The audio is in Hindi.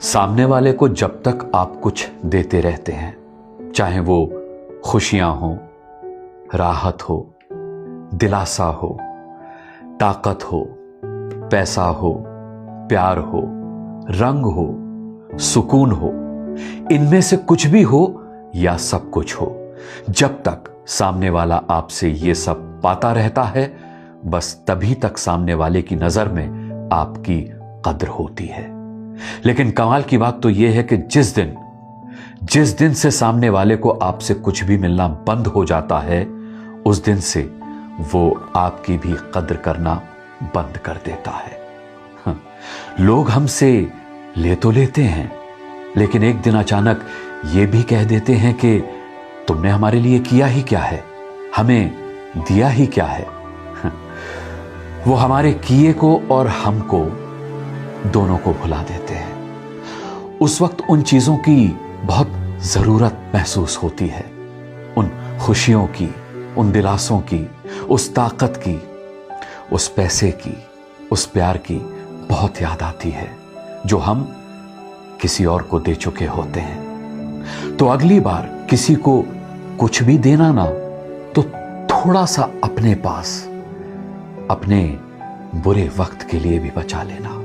सामने वाले को जब तक आप कुछ देते रहते हैं, चाहे वो खुशियां हो, राहत हो, दिलासा हो, ताकत हो, पैसा हो, प्यार हो, रंग हो, सुकून हो, इनमें से कुछ भी हो या सब कुछ हो, जब तक सामने वाला आपसे ये सब पाता रहता है, बस तभी तक सामने वाले की नजर में आपकी कद्र होती है। लेकिन कमाल की बात तो यह है कि जिस दिन से सामने वाले को आपसे कुछ भी मिलना बंद हो जाता है, उस दिन से वो आपकी भी कद्र करना बंद कर देता है। लोग हमसे ले तो लेते हैं, लेकिन एक दिन अचानक ये भी कह देते हैं कि तुमने हमारे लिए किया ही क्या है, हमें दिया ही क्या है। वो हमारे किए को और हमको दोनों को भुला देते हैं। उस वक्त उन चीजों की बहुत जरूरत महसूस होती है, उन खुशियों की, उन दिलासों की, उस ताकत की, उस पैसे की, उस प्यार की बहुत याद आती है जो हम किसी और को दे चुके होते हैं। तो अगली बार किसी को कुछ भी देना ना, तो थोड़ा सा अपने पास अपने बुरे वक्त के लिए भी बचा लेना।